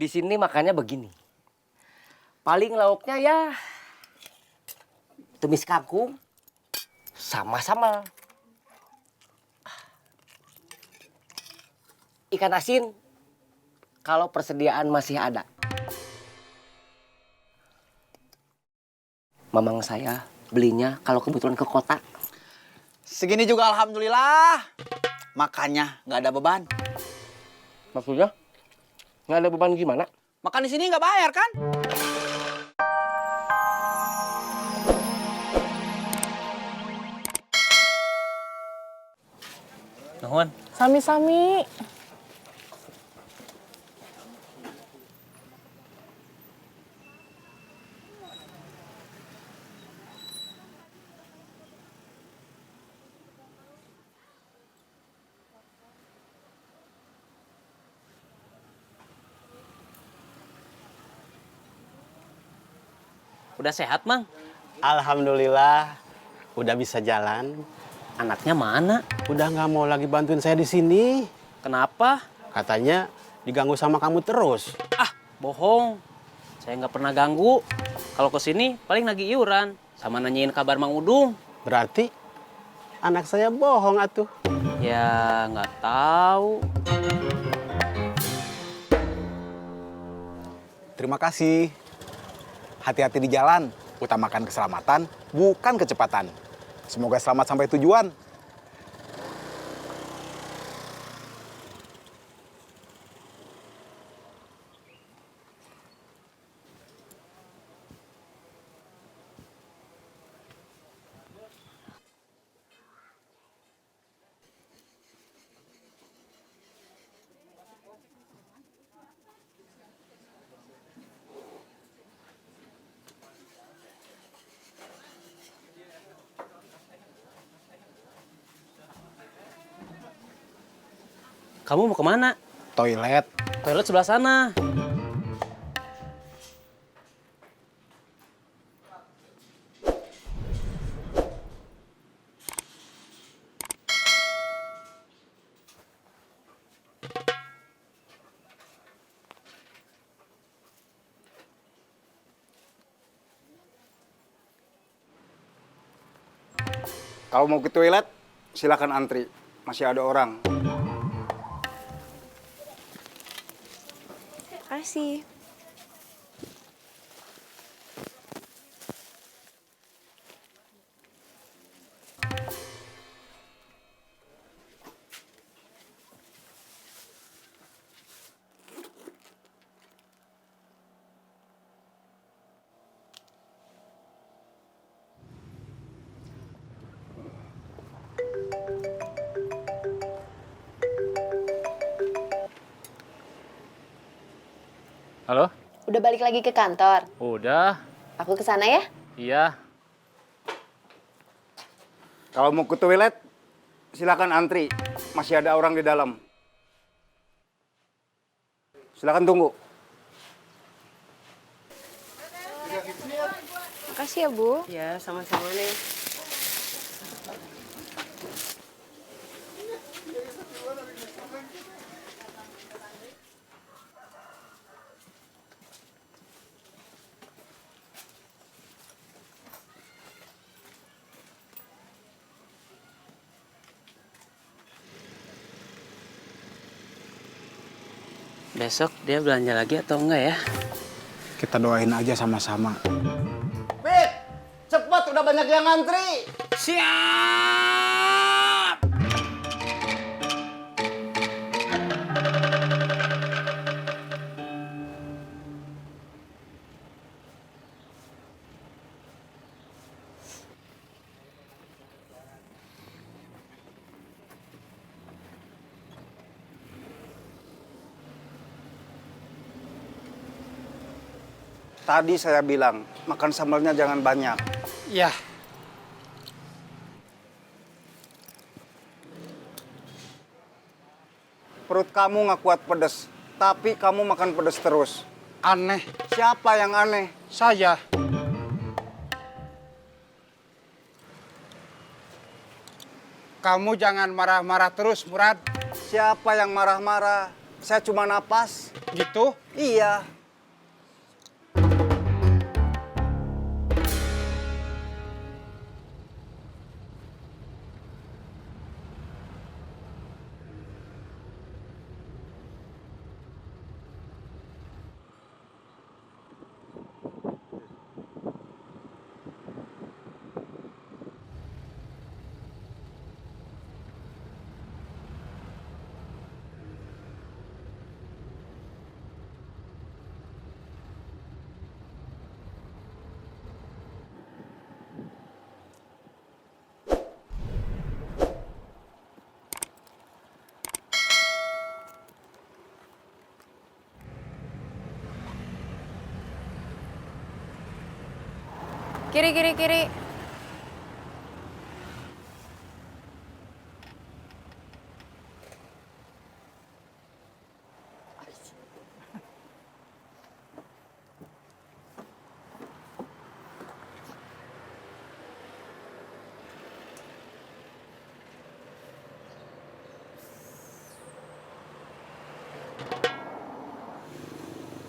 Di sini makannya begini. Paling lauknya ya tumis kangkung sama sambal. Ikan asin kalau persediaan masih ada. Mamang saya belinya kalau kebetulan ke kota. Segini juga alhamdulillah. Makannya nggak ada beban. Maksudnya? Nggak ada beban gimana? Makan di sini nggak bayar kan? Nuhun. Sami-sami. Udah sehat, Mang? Alhamdulillah, udah bisa jalan. Anaknya mana? Udah nggak mau lagi bantuin saya di sini. Kenapa? Katanya diganggu sama kamu terus. Ah, bohong. Saya nggak pernah ganggu. Kalau ke sini paling lagi iuran sama nanyain kabar Mang Udung. Berarti anak saya bohong atuh. Ya, nggak tahu. Terima kasih. Hati-hati di jalan. Utamakan keselamatan, bukan kecepatan. Semoga selamat sampai tujuan. Kamu mau kemana? Toilet. Toilet sebelah sana. Kalau mau ke toilet, silakan antri. Masih ada orang. Makasih. Halo? Udah balik lagi ke kantor? Udah. Aku ke sana ya? Iya. Kalau mau ke toilet, silakan antri. Masih ada orang di dalam. Silakan tunggu. Makasih ya, Bu. Ya, sama-sama nih. Besok dia belanja lagi atau enggak ya? Kita doain aja sama-sama. Pit, cepat udah banyak yang ngantri. Siap! Tadi saya bilang, makan sambalnya jangan banyak. Iya. Perut kamu nggak kuat pedes, tapi kamu makan pedes terus. Aneh. Siapa yang aneh? Saya. Kamu jangan marah-marah terus, Murad. Siapa yang marah-marah? Saya cuma napas. Gitu? Iya. Kiri, kiri, kiri.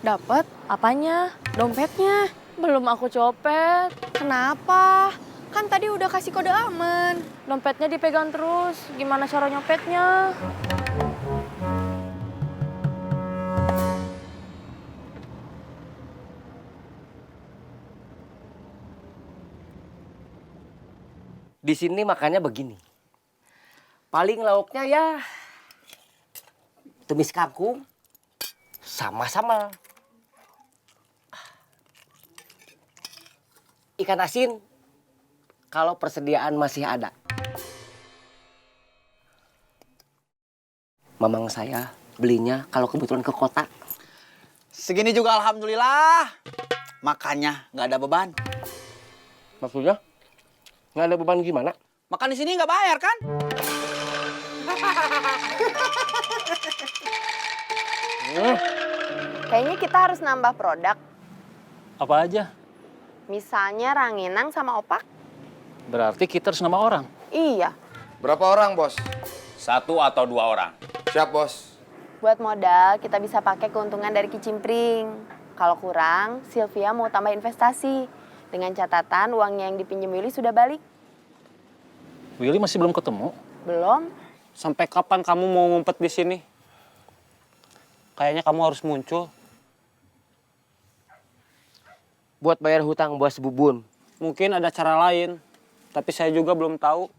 Dapat? Apanya? Dompetnya? Belum aku copet. Kenapa? Kan tadi udah kasih kode aman. Dompetnya dipegang terus. Gimana cara nyopetnya? Di sini makannya begini. Paling lauknya ya tumis kangkung sama sambal. Ikan asin kalau persediaan masih ada. Mamang saya belinya kalau kebetulan ke kota. Segini juga alhamdulillah. Makanya nggak ada beban. Maksudnya? Nggak ada beban gimana? Makan di sini nggak bayar kan? Kayaknya kita harus nambah produk. Apa aja? Misalnya ranginang sama opak. Berarti kita harus nama orang. Iya. Berapa orang, Bos? 1 atau 2 orang. Siap, Bos. Buat modal, kita bisa pakai keuntungan dari kicimpring. Kalau kurang, Sylvia mau tambah investasi. Dengan catatan uangnya yang dipinjam Willy sudah balik. Willy masih belum ketemu. Belum? Sampai kapan kamu mau ngumpet di sini? Kayaknya kamu harus muncul. Buat bayar hutang bos Bubun. Mungkin ada cara lain, tapi saya juga belum tahu.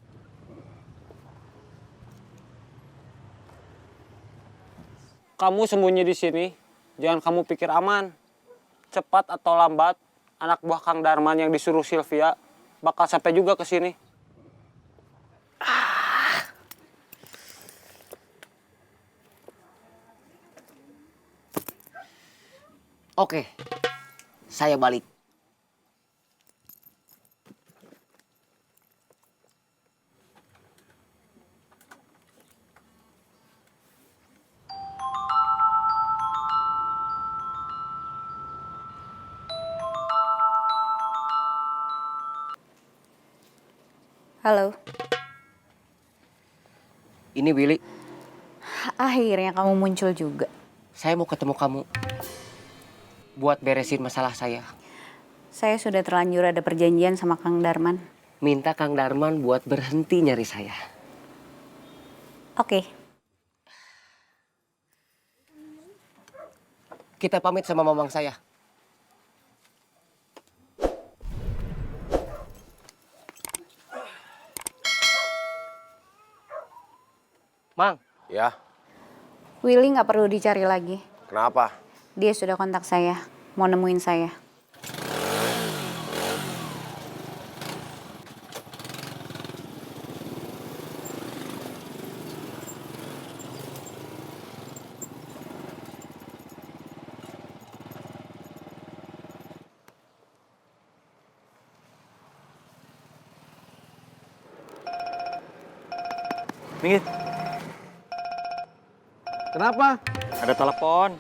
Kamu sembunyi di sini, jangan kamu pikir aman. Cepat atau lambat, anak buah Kang Darman yang disuruh Sylvia bakal sampai juga ke sini. Oke, saya balik. Halo, Ini Willy, akhirnya kamu muncul juga. saya mau ketemu kamu. Buat beresin masalah saya. Saya sudah terlanjur ada perjanjian sama Kang Darman. Minta Kang Darman buat berhenti nyari saya. Oke, Kita pamit sama mamang saya. Mang, Ya, Willy nggak perlu dicari lagi. kenapa? Dia sudah kontak saya, mau nemuin saya. Minggir. Kenapa? Ada telepon.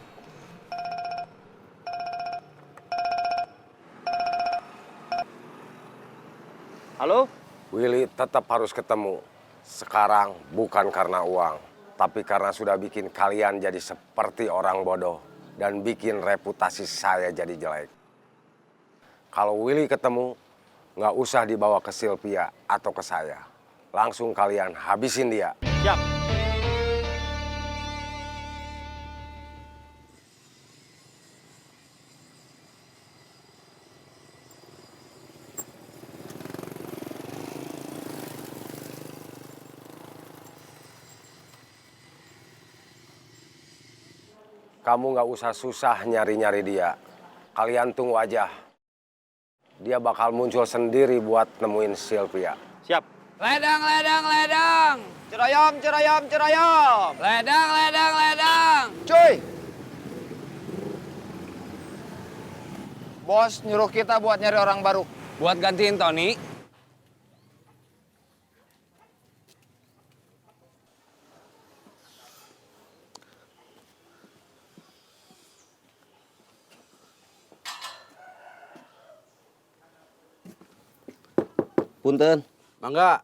Halo? Willy tetap harus ketemu. Sekarang bukan karena uang. Tapi karena sudah bikin kalian jadi seperti orang bodoh dan bikin reputasi saya jadi jelek. Kalau Willy ketemu, nggak usah dibawa ke Sylvia atau ke saya. Langsung kalian habisin dia. Siap. Kamu nggak usah susah nyari-nyari dia. Kalian tunggu aja. Dia bakal muncul sendiri buat nemuin Sylvia. Siap. Ledang, ledang, ledang. Ceroyom, ceroyom, ceroyom. Ledang, ledang, ledang. Cuy. Bos nyuruh kita buat nyari orang baru. Buat gantiin Tony. Punten. Mangga.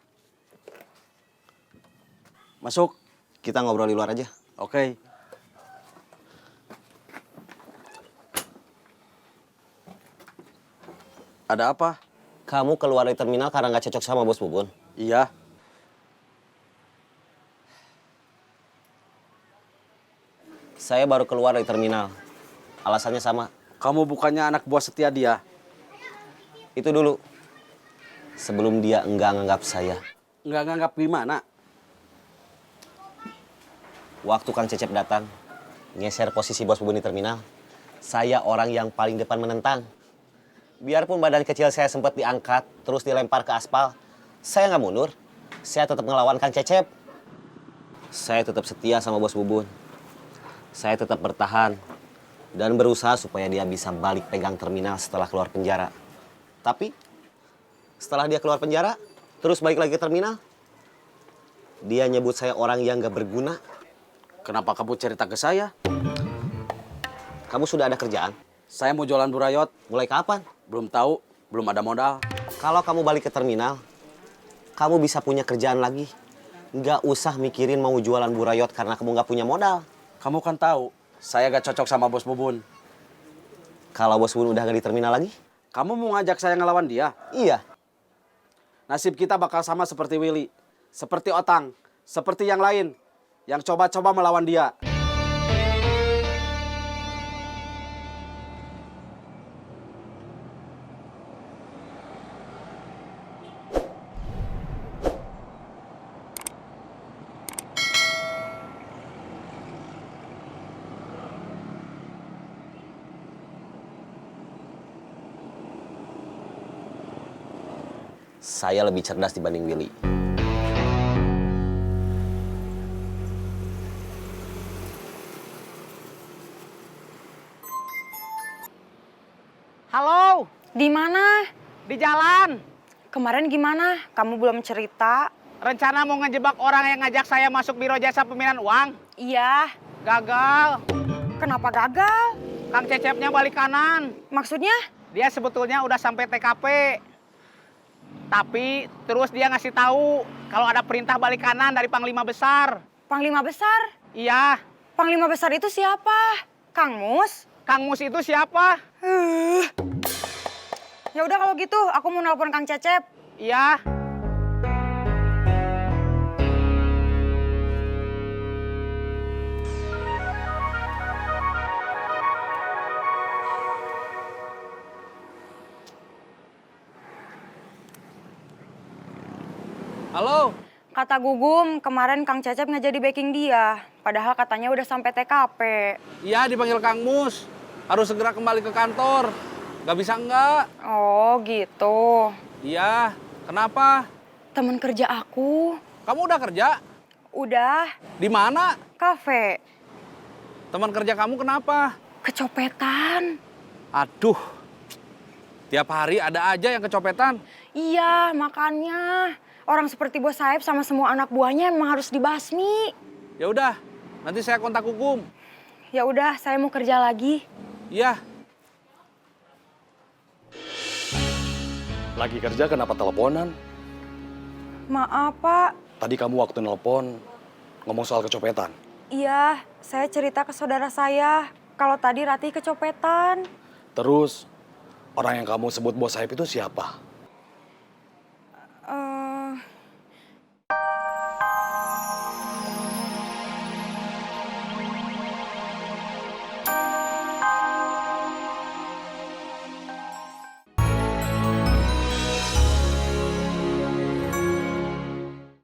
Masuk. Kita ngobrol di luar aja. Oke. Ada apa? Kamu keluar dari terminal karena nggak cocok sama bos Bubun. Iya. Saya baru keluar dari terminal. Alasannya sama. Kamu bukannya anak buah setia dia? Itu dulu. Sebelum dia enggak nganggap saya. Nggak nganggap gimana? Waktu Kang Cecep datang, ngeser posisi bos Bubun di terminal, saya orang yang paling depan menentang. Biarpun badan kecil saya sempat diangkat, terus dilempar ke aspal, saya nggak mundur. Saya tetap ngelawan Kang Cecep. Saya tetap setia sama bos Bubun. Saya tetap bertahan dan berusaha supaya dia bisa balik pegang terminal setelah keluar penjara. Tapi setelah dia keluar penjara, terus balik lagi ke terminal, dia nyebut saya orang yang gak berguna. Kenapa kamu cerita ke saya? Kamu sudah ada kerjaan? Saya mau jualan burayot. Mulai kapan? Belum tahu, belum ada modal. Kalau kamu balik ke terminal, kamu bisa punya kerjaan lagi. Nggak usah mikirin mau jualan burayot karena kamu nggak punya modal. Kamu kan tahu, saya gak cocok sama bos Bubun. Kalau bos Bubun udah nggak di terminal lagi? Kamu mau ngajak saya ngelawan dia? Iya. Nasib kita bakal sama seperti Willy. Seperti Otang. Seperti yang lain. Yang coba-coba melawan dia. Saya lebih cerdas dibanding Willy. Halo, di mana? Di jalan. Kemarin gimana? Kamu belum cerita. Rencana mau ngejebak orang yang ngajak saya masuk biro jasa pemilihan uang. Iya. Gagal. Kenapa gagal? Kang Cecepnya balik kanan. Maksudnya? Dia sebetulnya udah sampai TKP. Tapi terus dia ngasih tahu kalau ada perintah balik kanan dari Panglima Besar. Panglima Besar? Iya. Panglima Besar itu siapa? Kang Mus? Kang Mus itu siapa? Ya udah kalau gitu, aku mau nelpon Kang Cecep. Iya. Halo. Kata Gugum, kemarin Kang Cecep nggak jadi backing dia. Padahal katanya udah sampai TKP. Iya, dipanggil Kang Mus. Harus segera kembali ke kantor. Gak bisa enggak? Oh gitu. Iya. Kenapa? Temen kerja aku. Kamu udah kerja? Udah. Di mana? Kafe. Teman kerja kamu kenapa? Kecopetan. Aduh. Tiap hari ada aja yang kecopetan. Iya, makanya. Orang seperti Bos Saib sama semua anak buahnya emang harus dibasmi. Ya udah, nanti saya kontak hukum. Ya udah, saya mau kerja lagi. Iya. Lagi kerja kenapa teleponan? Maaf, Pak. Tadi kamu waktu nelpon, ngomong soal kecopetan. Iya, saya cerita ke saudara saya kalau tadi Ratih kecopetan. Terus, orang yang kamu sebut bos Saib itu siapa?